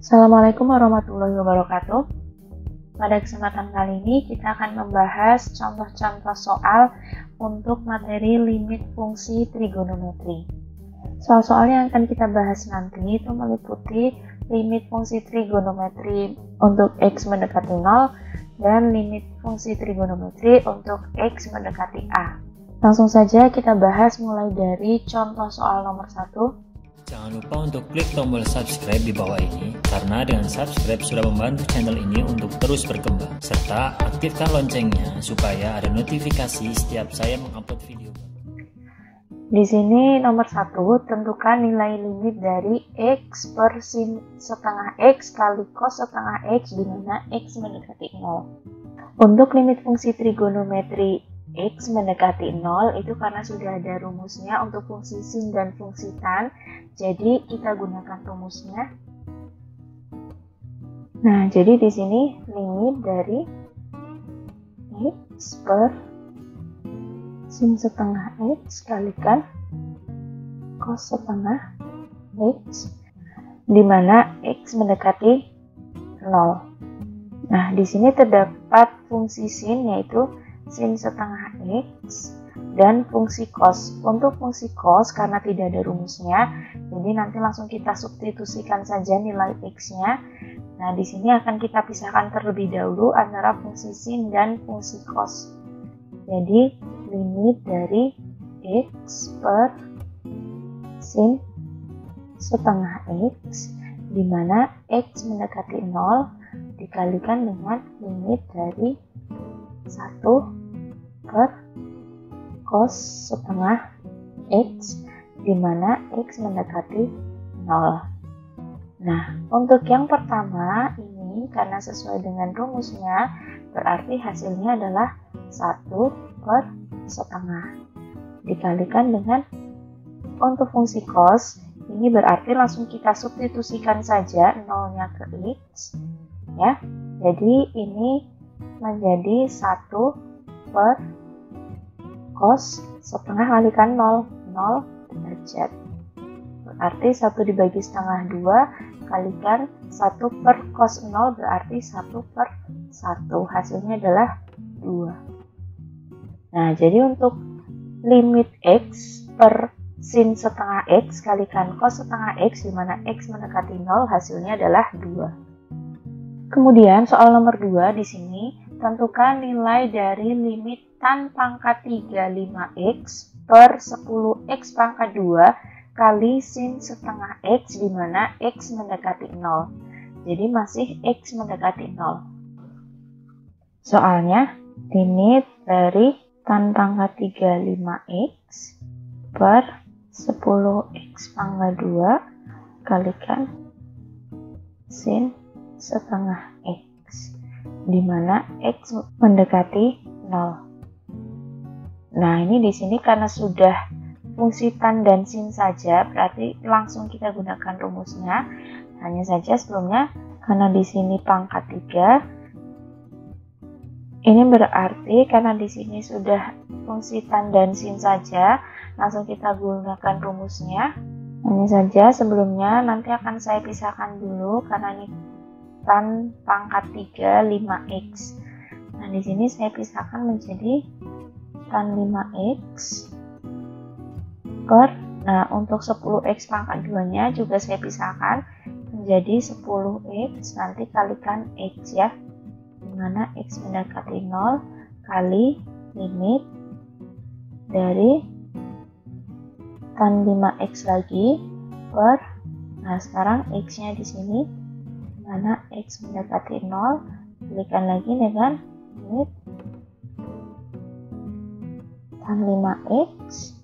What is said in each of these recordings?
Assalamualaikum warahmatullahi wabarakatuh. Pada kesempatan kali ini kita akan membahas contoh-contoh soal untuk materi limit fungsi trigonometri. Soal-soal yang akan kita bahas nanti itu meliputi limit fungsi trigonometri untuk X mendekati 0 dan limit fungsi trigonometri untuk X mendekati A. Langsung saja kita bahas mulai dari contoh soal nomor 1. Jangan lupa untuk klik tombol subscribe di bawah ini, karena dengan subscribe sudah membantu channel ini untuk terus berkembang, serta aktifkan loncengnya supaya ada notifikasi setiap saya mengupload video. Di sini nomor 1, tentukan nilai limit dari X per sin setengah X kali cos setengah X di mana X mendekati 0. Untuk limit fungsi trigonometri X mendekati 0 itu karena sudah ada rumusnya untuk fungsi sin dan fungsi tan, jadi kita gunakan rumusnya. Nah, jadi di sini limit dari X per sin setengah X kalikan cos setengah X di mana X mendekati 0. Nah, di sini terdapat fungsi sin yaitu sin setengah X dan fungsi cos. Untuk fungsi cos karena tidak ada rumusnya, jadi nanti langsung kita substitusikan saja nilai X-nya. Nah, di sini akan kita pisahkan terlebih dahulu antara fungsi sin dan fungsi cos. Jadi, limit dari X per sin setengah X di mana X mendekati 0 dikalikan dengan limit dari 1 per cos setengah X di mana X mendekati 0. Nah, untuk yang pertama ini karena sesuai dengan rumusnya berarti hasilnya adalah 1 per setengah dikalikan dengan untuk fungsi cos ini berarti langsung kita substitusikan saja 0-nya ke X ya. Jadi ini menjadi 1 per cos setengah kalikan 0 derajat. Berarti 1 dibagi setengah 2 kalikan 1 per cos 0 berarti 1 per 1. Hasilnya adalah 2. Nah, jadi untuk limit X per sin setengah X kalikan cos setengah X di mana X mendekati 0 hasilnya adalah 2. Kemudian soal nomor 2 di sini tentukan nilai dari limit tan pangkat 35X per 10X pangkat 2 kali sin setengah X di mana X mendekati 0. Jadi masih X mendekati 0. Soalnya limit dari tan pangkat 35X per 10X pangkat 2 kalikan sin setengah X di mana X mendekati 0. Nah, ini di sini karena sudah fungsi tan dan sin saja, berarti langsung kita gunakan rumusnya. Hanya saja sebelumnya karena di sini pangkat 3. Ini berarti karena di sini sudah fungsi tan dan sin saja, langsung kita gunakan rumusnya. Hanya saja sebelumnya nanti akan saya pisahkan dulu karena ini tan pangkat 3 5x. Nah, di sini saya pisahkan menjadi tan 5x per, nah untuk 10x pangkat 2-nya juga saya pisahkan menjadi 10x nanti kalikan x ya. Dimana x mendekati 0 kali limit dari tan 5x lagi per, nah sekarang x-nya di sini mana X mendekati 0 kalikan lagi dengan limit tan 5X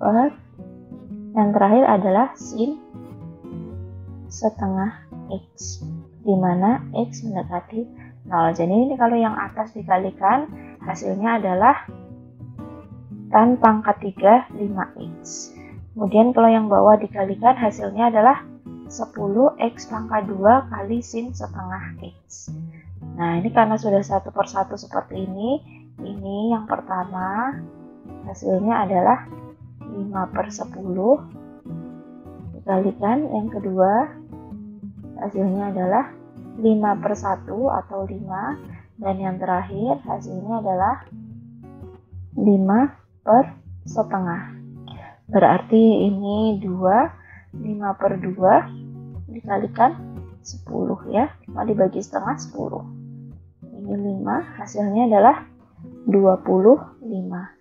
per yang terakhir adalah sin setengah X di mana X mendekati 0. Jadi ini kalau yang atas dikalikan hasilnya adalah tan pangkat 3 5X. Kemudian kalau yang bawah dikalikan hasilnya adalah 10x pangkat 2 kali sin setengah X. Nah, ini karena sudah satu per satu seperti ini yang pertama hasilnya adalah 5/10 dikalikan yang kedua hasilnya adalah 5/1 atau 5, dan yang terakhir hasilnya adalah 5/1. Berarti ini 5/2 dikalikan 10 ya, 5 dibagi setengah 10. Ini 5, hasilnya adalah 25.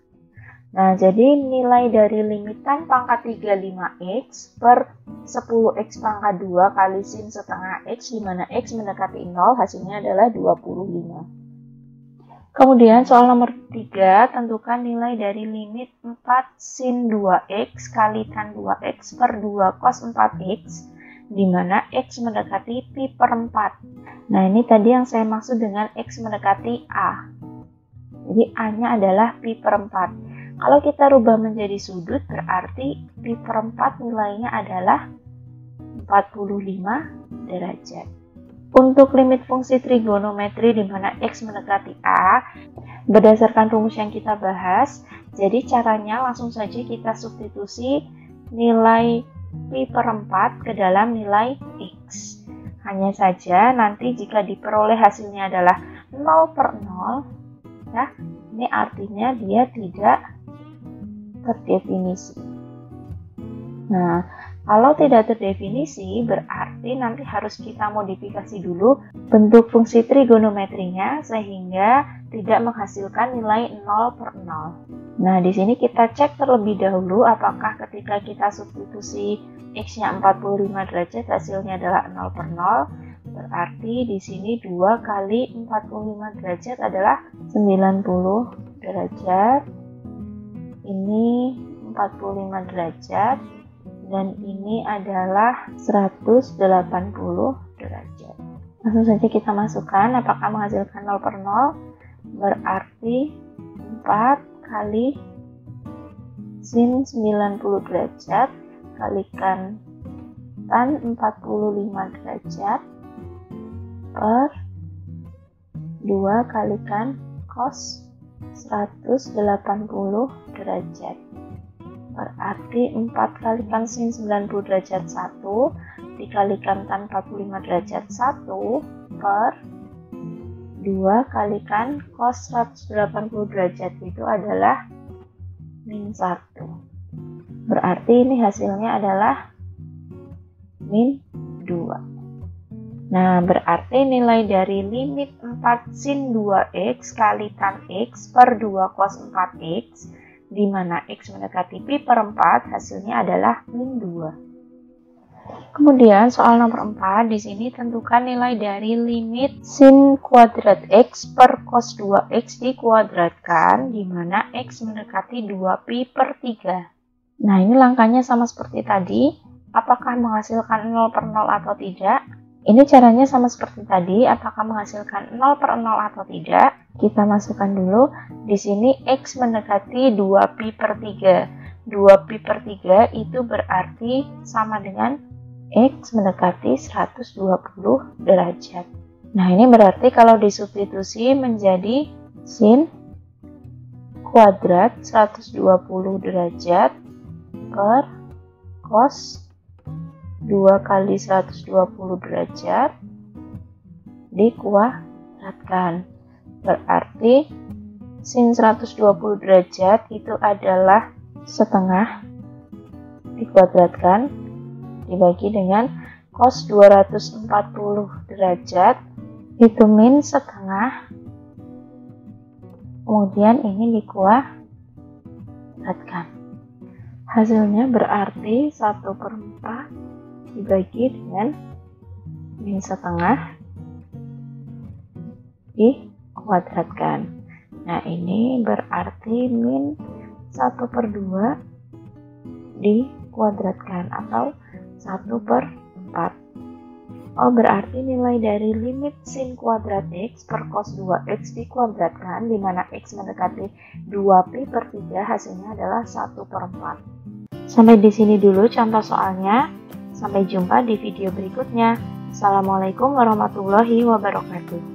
Nah, jadi nilai dari limitan pangkat 35x per 10x pangkat 2 kali sin setengah x, di mana x mendekati 0, hasilnya adalah 25. Kemudian soal nomor 3, tentukan nilai dari limit 4 sin 2x kali tan 2x per 2 cos 4x, di mana x mendekati pi per 4. Nah, ini tadi yang saya maksud dengan x mendekati a. Jadi a-nya adalah pi per 4. Kalau kita rubah menjadi sudut, berarti pi per 4 nilainya adalah 45 derajat. Untuk limit fungsi trigonometri di mana x mendekati a, berdasarkan rumus yang kita bahas, jadi caranya langsung saja kita substitusi nilai pi per 4 ke dalam nilai x. Hanya saja nanti jika diperoleh hasilnya adalah 0/0, ya, ini artinya dia tidak terdefinisi. Nah, kalau tidak terdefinisi berarti nanti harus kita modifikasi dulu bentuk fungsi trigonometrinya sehingga tidak menghasilkan nilai 0/0. Nah, di sini kita cek terlebih dahulu apakah ketika kita substitusi x-nya 45 derajat hasilnya adalah 0/0. Berarti di sini 2 kali 45 derajat adalah 90 derajat. Ini 45 derajat dan ini adalah 180 derajat. Langsung saja kita masukkan apakah menghasilkan 0/0. Berarti 4 kali sin 90 derajat kalikan tan 45 derajat per 2 kalikan cos 180 derajat. Berarti 4 kalikan sin 90 derajat 1 dikalikan tan 45 derajat 1 per 2 kalikan cos 180 derajat itu adalah min 1. Berarti ini hasilnya adalah min 2. Nah, berarti nilai dari limit 4 sin 2x kali tan x per 2 cos 4x, di mana x mendekati pi per 4, hasilnya adalah min 2. Kemudian soal nomor 4, di sini tentukan nilai dari limit sin kuadrat x per cos 2x dikuadratkan, di mana x mendekati 2 pi per 3. Nah, ini langkahnya sama seperti tadi. Apakah menghasilkan 0/0 atau tidak? Ini caranya sama seperti tadi, apakah menghasilkan 0/0 atau tidak? Kita masukkan dulu, di sini x mendekati 2 pi per 3. 2 pi per 3 itu berarti sama dengan x mendekati 120 derajat. Nah, ini berarti kalau disubstitusi menjadi sin kuadrat 120 derajat per cos 2 kali 120 derajat dikuadratkan. Berarti sin 120 derajat itu adalah setengah dikuadratkan dibagi dengan cos 240 derajat itu min setengah. Kemudian ini dikuadratkan. Hasilnya berarti 1/4 dibagi dengan min setengah dikuadratkan. Nah, ini berarti min 1/2 dikuadratkan atau 1/4. Oh, berarti nilai dari limit sin kuadrat x per cos 2x dikuadratkan, di mana x mendekati 2 pi per 3, hasilnya adalah 1/4. Sampai di sini dulu contoh soalnya. Sampai jumpa di video berikutnya. Assalamualaikum warahmatullahi wabarakatuh.